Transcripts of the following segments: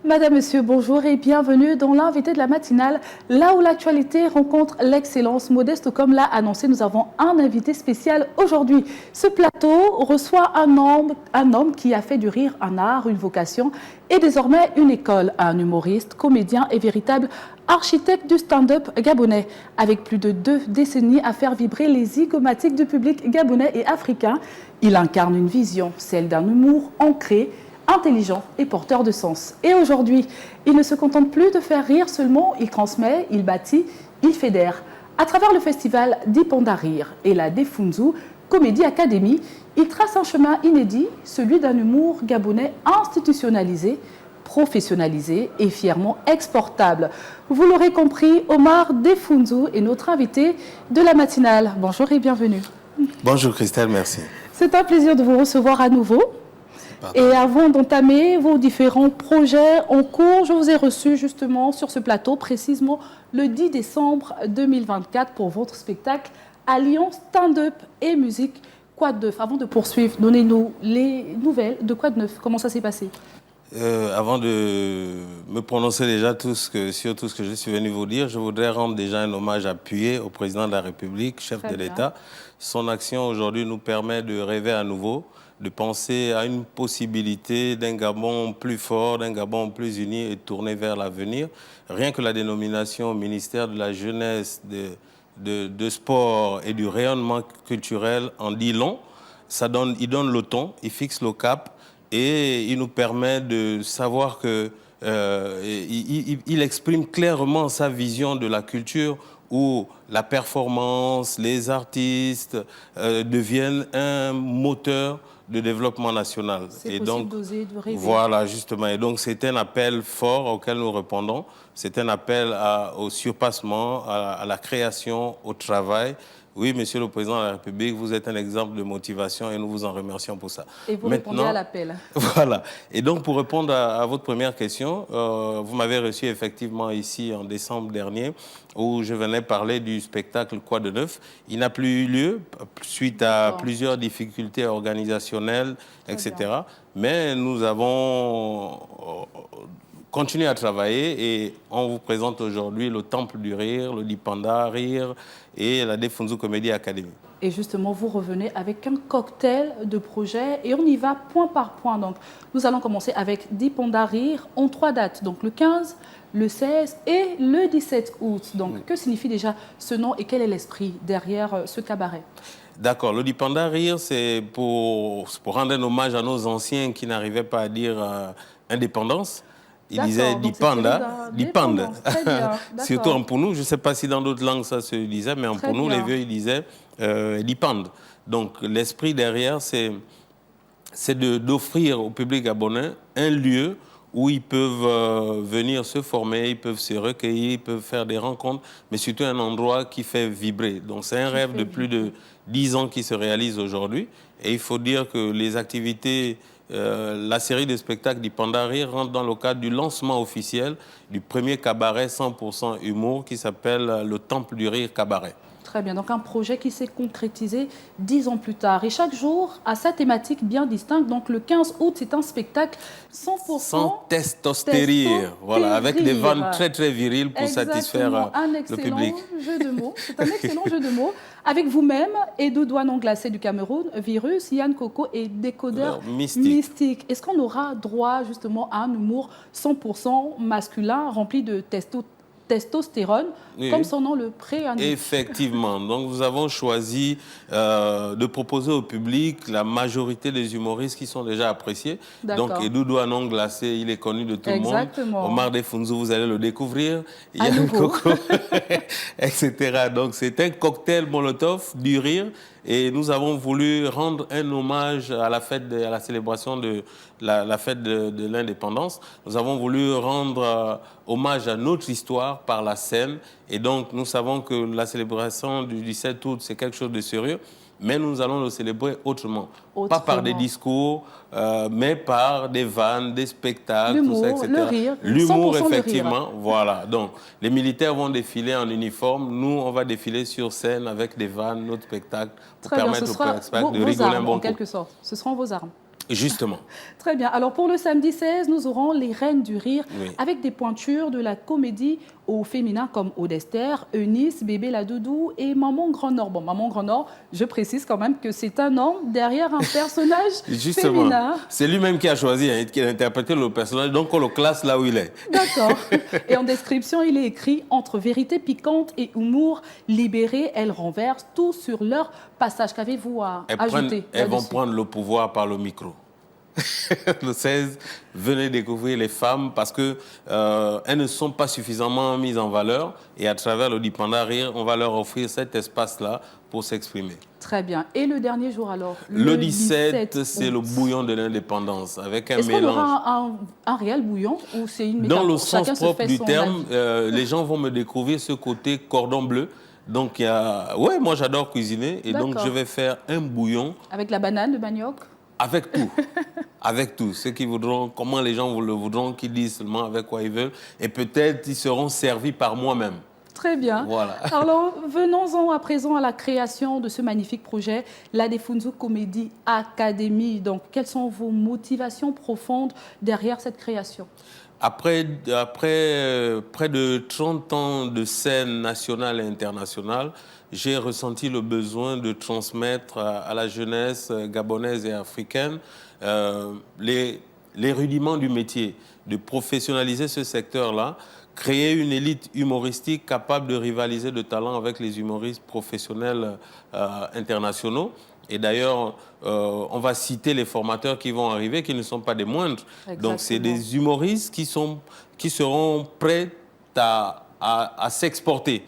Madame, Monsieur, bonjour et bienvenue dans l'invité de la matinale, là où l'actualité rencontre l'excellence. Modeste, comme l'a annoncé, nous avons un invité spécial aujourd'hui. Ce plateau reçoit un homme qui a fait du rire un art, une vocation et désormais une école. Un humoriste, comédien et véritable architecte du stand-up gabonais. Avec plus de 2 décennies à faire vibrer les zygomatiques du public gabonais et africain, il incarne une vision, celle d'un humour ancré, intelligent et porteur de sens. Et aujourd'hui, il ne se contente plus de faire rire seulement, il transmet, il bâtit, il fédère. À travers le festival Dipanda Rire et la Defunzu Comedy Academy, il trace un chemin inédit, celui d'un humour gabonais institutionnalisé, professionnalisé et fièrement exportable. Vous l'aurez compris, Omar Defunzu est notre invité de la matinale. Bonjour et bienvenue. Bonjour Christelle, merci. C'est un plaisir de vous recevoir à nouveau. Et avant d'entamer vos différents projets en cours, je vous ai reçu justement sur ce plateau, précisément le 10 décembre 2024 pour votre spectacle Alliance Stand-up et musique. Quoi de neuf? Avant de poursuivre, donnez-nous les nouvelles de Quoi de neuf. Comment ça s'est passé? Avant de me prononcer déjà sur tout ce que je suis venu vous dire, je voudrais rendre déjà un hommage appuyé au président de la République, chef de l'État. Son action aujourd'hui nous permet de rêver à nouveau, de penser à une possibilité d'un Gabon plus fort, d'un Gabon plus uni et tourné vers l'avenir. Rien que la dénomination ministère de la jeunesse, de sport et du rayonnement culturel en dit long. Il donne le ton, il fixe le cap et il nous permet de savoir que il exprime clairement sa vision de la culture où la performance, les artistes deviennent un moteur de développement national. Et donc, d'oser, de rêver. Voilà, justement. Et donc, c'est un appel fort auquel nous répondons. C'est un appel au surpassement, à la création, au travail. Oui, Monsieur le Président de la République, vous êtes un exemple de motivation et nous vous en remercions pour ça. Et vous répondez à l'appel. Voilà. Et donc, pour répondre à votre première question, vous m'avez reçu effectivement ici en décembre dernier où je venais parler du spectacle Quoi de neuf. Il n'a plus eu lieu suite à plusieurs difficultés organisationnelles, etc. Mais nous avons continué à travailler et on vous présente aujourd'hui le Temple du Rire, le Dipanda Rire et la Defunzu Comedy Academy. Et justement, vous revenez avec un cocktail de projets et on y va point par point. Donc, nous allons commencer avec Dipanda Rire en 3 dates, donc le 15, le 16 et le 17 août. Donc, que signifie déjà ce nom et quel est l'esprit derrière ce cabaret? D'accord, le Dipanda Rire, c'est pour rendre un hommage à nos anciens qui n'arrivaient pas à dire indépendance. Il disait Dipanda, Dipanda. Surtout en Pounou, je ne sais pas si dans d'autres langues ça se disait, mais en Pounou, les vieux, ils disaient Dipanda. Donc l'esprit derrière, c'est d'offrir au public gabonais un lieu où ils peuvent venir se former, ils peuvent se recueillir, ils peuvent faire des rencontres, mais surtout un endroit qui fait vibrer. Donc c'est un rêve de plus de 10 ans qui se réalise aujourd'hui. Et il faut dire que les activités, la série de spectacles Dipanda Rire rentre dans le cadre du lancement officiel du premier cabaret 100% humour qui s'appelle le Temple du Rire Cabaret. Très bien, donc un projet qui s'est concrétisé 10 ans plus tard. Et chaque jour a sa thématique bien distincte. Donc le 15 août, c'est un spectacle 100% sans testostérire. Voilà, avec des vannes très très viriles pour satisfaire le public. C'est un excellent jeu de mots. Avec vous-même et Doudouan non glacé du Cameroun, Virus, Yann Coco et Décodeur Mystique. Est-ce qu'on aura droit justement à un humour 100% masculin rempli de testostérone, comme son nom le préindique? Effectivement. Donc, nous avons choisi de proposer au public la majorité des humoristes qui sont déjà appréciés. Donc, Doudou Anon Glacé, il est connu de tout le monde. Omar Defunzu, vous allez le découvrir. Yann Coco, etc. Donc, c'est un cocktail Molotov du rire. Et nous avons voulu rendre un hommage à la fête, à la célébration de la fête de l'indépendance. Nous avons voulu rendre hommage à notre histoire par la scène. Et donc, nous savons que la célébration du 17 août, c'est quelque chose de sérieux. Mais nous allons le célébrer autrement. Pas par des discours, mais par des vannes, des spectacles, tout ça, etc. Le rire. L'humour, effectivement. Voilà. Donc, les militaires vont défiler en uniforme. Nous, on va défiler sur scène avec des vannes, notre spectacle, pour permettre au spectacle de rigoler un bon coup. En quelque sorte. Ce seront vos armes. Justement. Très bien. Alors pour le samedi 16, nous aurons les Reines du Rire avec des pointures de la comédie au féminin comme Odester, Eunice, Bébé la Doudou et Maman Grand Nord. Bon, Maman Grand Nord, je précise quand même que c'est un nom derrière un personnage féminin. C'est lui-même qui a choisi, qui a interprété le personnage, donc on le classe là où il est. D'accord. Et en description, il est écrit « Entre vérité piquante et humour libéré, elles renversent tout sur leur passage ». Qu'avez-vous à ajouter? Elles vont prendre le pouvoir par le micro. Le 16, venez découvrir les femmes parce qu'elles ne sont pas suffisamment mises en valeur et à travers le Dipanda Rire, on va leur offrir cet espace-là pour s'exprimer. Très bien. Et le dernier jour alors? Le 17, c'est le bouillon de l'indépendance avec un mélange. Est-ce qu'on aura un réel bouillon ou c'est une métaphore? Dans le sens propre du terme, les gens vont me découvrir ce côté cordon bleu. Donc, ouais, moi j'adore cuisiner et donc je vais faire un bouillon. Avec la banane, le manioc? Avec tout. Avec tout. Ceux qui voudront, comment les gens le voudront, qui disent seulement avec quoi ils veulent. Et peut-être ils seront servis par moi-même. Très bien. Voilà. Alors, venons-en à présent à la création de ce magnifique projet, la Defunzu Comedy Academy. Donc, quelles sont vos motivations profondes derrière cette création? Après près de 30 ans de scène nationale et internationale, j'ai ressenti le besoin de transmettre à la jeunesse gabonaise et africaine les rudiments du métier, de professionnaliser ce secteur-là, créer une élite humoristique capable de rivaliser de talent avec les humoristes professionnels internationaux. Et d'ailleurs, on va citer les formateurs qui vont arriver, qui ne sont pas des moindres. Exactement. Donc, c'est des humoristes qui seront prêts à s'exporter.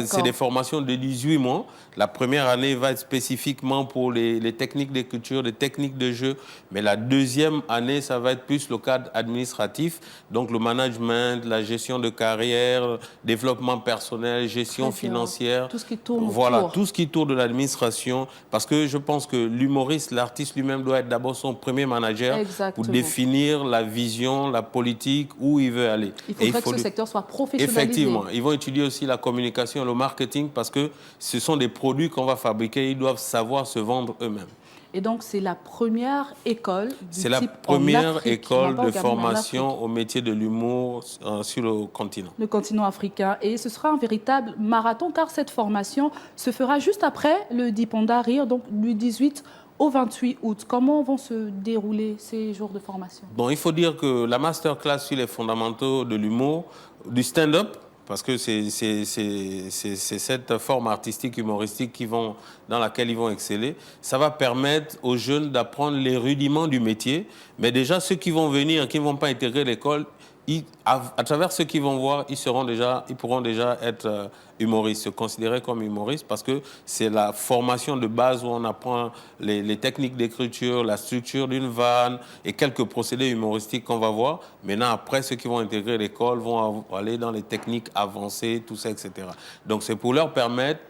C'est des formations de 18 mois. La première année va être spécifiquement pour les techniques d'écriture, les techniques de jeu. Mais la deuxième année, ça va être plus le cadre administratif. Donc le management, la gestion de carrière, développement personnel, gestion financière. Tout ce qui tourne autour. Tout ce qui tourne de l'administration. Parce que je pense que l'humoriste, l'artiste lui-même doit être d'abord son premier manager. Exactement. Pour définir la vision, la politique, où il veut aller. Il faudrait que ce secteur soit professionnalisé. Effectivement. Ils vont étudier aussi la communication, le marketing, parce que ce sont des produits qu'on va fabriquer, ils doivent savoir se vendre eux-mêmes. Et donc, c'est la première école du C'est la première école de formation au métier de l'humour sur le continent. Le continent africain. Et ce sera un véritable marathon, car cette formation se fera juste après le Dipanda Rire, donc du 18 au 28 août. Comment vont se dérouler ces jours de formation? Bon, il faut dire que la masterclass sur les fondamentaux de l'humour, du stand-up, parce que c'est cette forme artistique, humoristique dans laquelle ils vont exceller. Ça va permettre aux jeunes d'apprendre les rudiments du métier. Mais déjà, ceux qui vont venir, qui ne vont pas intégrer l'école, à travers ce qu'ils vont voir, ils pourront déjà être humoristes, se considérer comme humoristes, parce que c'est la formation de base où on apprend les techniques d'écriture, la structure d'une vanne et quelques procédés humoristiques qu'on va voir. Maintenant, après, ceux qui vont intégrer l'école vont aller dans les techniques avancées, tout ça, etc. Donc, c'est pour leur permettre,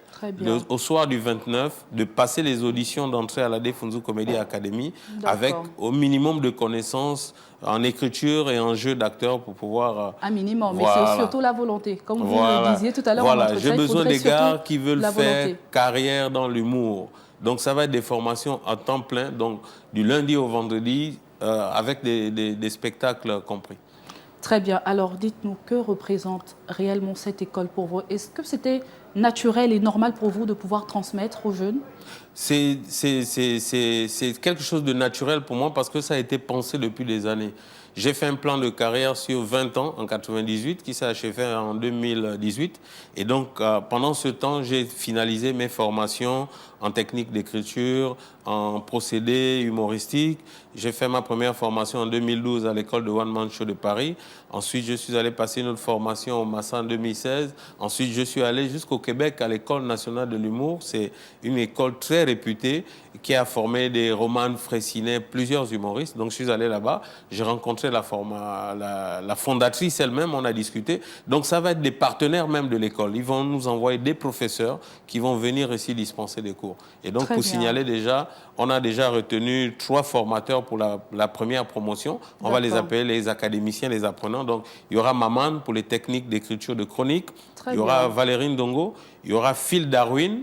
au soir du 29, de passer les auditions d'entrée à la Defunzu Comedy Academy avec au minimum de connaissances en écriture et en jeu d'acteur pour pouvoir... Un minimum, mais c'est surtout la volonté. Comme vous le disiez tout à l'heure, voilà, j'ai besoin des gars qui veulent faire carrière dans l'humour. Donc ça va être des formations à temps plein, donc du lundi au vendredi, avec des spectacles compris. Très bien. Alors, dites-nous, que représente réellement cette école pour vous? Est-ce que c'était naturel et normal pour vous de pouvoir transmettre aux jeunes? C'est quelque chose de naturel pour moi parce que ça a été pensé depuis des années. J'ai fait un plan de carrière sur 20 ans en 98 qui s'est achevé en 2018. Et donc, pendant ce temps, j'ai finalisé mes formations en technique d'écriture, en procédés humoristiques. J'ai fait ma première formation en 2012 à l'école de One Man Show de Paris. Ensuite, je suis allé passer une autre formation au Massa en 2016. Ensuite, je suis allé jusqu'au Québec à l'École nationale de l'humour. C'est une école très réputée qui a formé des Romane Fraissinet, plusieurs humoristes. Donc, je suis allé là-bas. J'ai rencontré la fondatrice elle-même, on a discuté. Donc, ça va être des partenaires même de l'école. Ils vont nous envoyer des professeurs qui vont venir ici dispenser des cours. Et donc, pour signaler déjà, on a déjà retenu 3 formateurs pour la première promotion. On va les appeler les académiciens, les apprenants. Donc, il y aura Maman pour les techniques d'écriture de chronique. Il y aura Valérie Ndongo. Il y aura Phil Darwin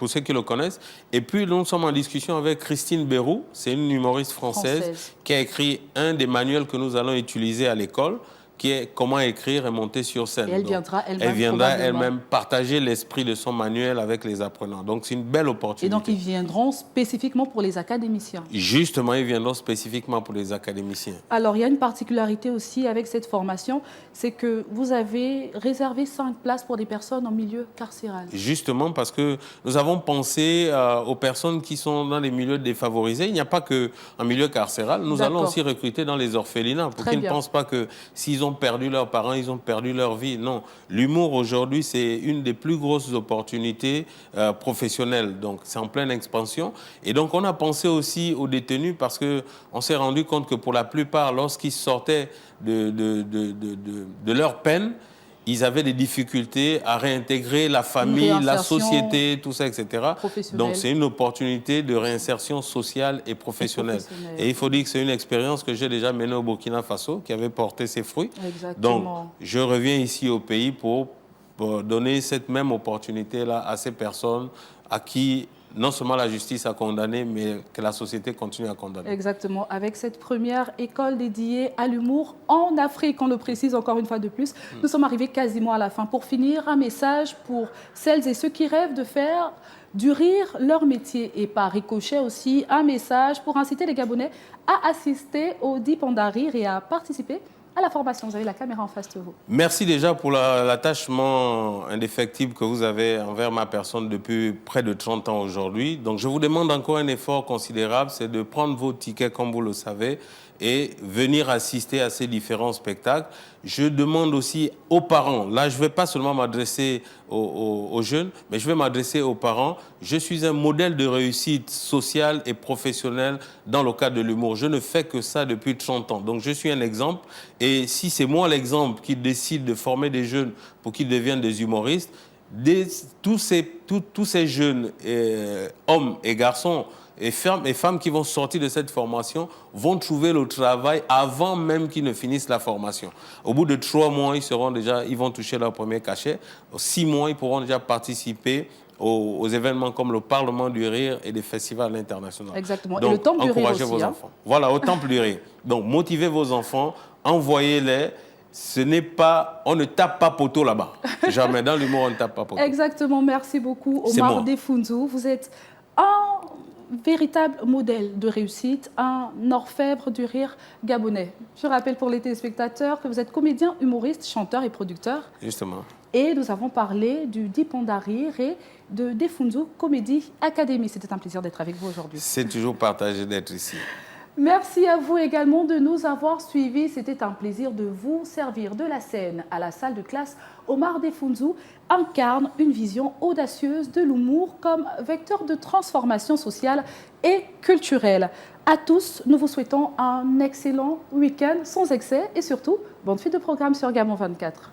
pour ceux qui le connaissent. Et puis, nous sommes en discussion avec Christine Bérou, c'est une humoriste française qui a écrit un des manuels que nous allons utiliser à l'école, qui est comment écrire et monter sur scène. Et elle viendra elle-même partager l'esprit de son manuel avec les apprenants. Donc, c'est une belle opportunité. Et donc, ils viendront spécifiquement pour les académiciens. Justement, ils viendront spécifiquement pour les académiciens. Alors, il y a une particularité aussi avec cette formation, c'est que vous avez réservé 5 places pour des personnes en milieu carcéral. Justement, parce que nous avons pensé aux personnes qui sont dans les milieux défavorisés. Il n'y a pas qu'en milieu carcéral. Nous allons aussi recruter dans les orphelinats pour qu'ils ne pensent pas que s'ils ont perdu leurs parents, ils ont perdu leur vie. Non, l'humour aujourd'hui, c'est une des plus grosses opportunités professionnelles. Donc, c'est en pleine expansion. Et donc, on a pensé aussi aux détenus parce qu'on s'est rendu compte que pour la plupart, lorsqu'ils sortaient de leur peine, ils avaient des difficultés à réintégrer la famille, la société, tout ça, etc. Donc, c'est une opportunité de réinsertion sociale et professionnelle. Et il faut dire que c'est une expérience que j'ai déjà menée au Burkina Faso, qui avait porté ses fruits. Exactement. Donc, je reviens ici au pays pour donner cette même opportunité-là à ces personnes à qui non seulement la justice a condamné, mais que la société continue à condamner. Exactement. Avec cette première école dédiée à l'humour en Afrique, on le précise encore une fois de plus, nous sommes arrivés quasiment à la fin. Pour finir, un message pour celles et ceux qui rêvent de faire du rire leur métier et par ricochet aussi un message pour inciter les Gabonais à assister au Dipanda Rire et à participer à la formation. Vous avez la caméra en face de vous. Merci déjà pour l'attachement indéfectible que vous avez envers ma personne depuis près de 30 ans aujourd'hui. Donc, je vous demande encore un effort considérable, c'est de prendre vos tickets comme vous le savez et venir assister à ces différents spectacles. Je demande aussi aux parents, là je ne vais pas seulement m'adresser aux jeunes, mais je vais m'adresser aux parents. Je suis un modèle de réussite sociale et professionnelle dans le cadre de l'humour. Je ne fais que ça depuis 30 ans, donc je suis un exemple. Et si c'est moi l'exemple qui décide de former des jeunes pour qu'ils deviennent des humoristes, tous ces jeunes hommes et garçons et femmes qui vont sortir de cette formation vont trouver le travail avant même qu'ils ne finissent la formation. Au bout de 3 mois, ils vont toucher leur premier cachet. 6 mois, ils pourront déjà participer aux événements comme le Parlement du Rire et des festivals internationaux. Exactement. Donc, et le Temple du Rire aussi. Vos enfants. Voilà, au Temple du Rire. Donc, motivez vos enfants, envoyez-les. Ce n'est pas... On ne tape pas poteau là-bas. Jamais. Dans l'humour, on ne tape pas poteau. Exactement. Merci beaucoup, Omar Defounzou. Vous êtes un véritable modèle de réussite, un orfèvre du rire gabonais. Je rappelle pour les téléspectateurs que vous êtes comédien, humoriste, chanteur et producteur. Justement. Et nous avons parlé du Dipanda Rire et de Defounzou Comedy Academy. C'était un plaisir d'être avec vous aujourd'hui. C'est toujours partagé d'être ici. Merci à vous également de nous avoir suivis. C'était un plaisir de vous servir de la scène à la salle de classe. Omar Defounzou incarne une vision audacieuse de l'humour comme vecteur de transformation sociale et culturelle. À tous, nous vous souhaitons un excellent week-end sans excès et surtout, bonne suite de programme sur Gabon 24.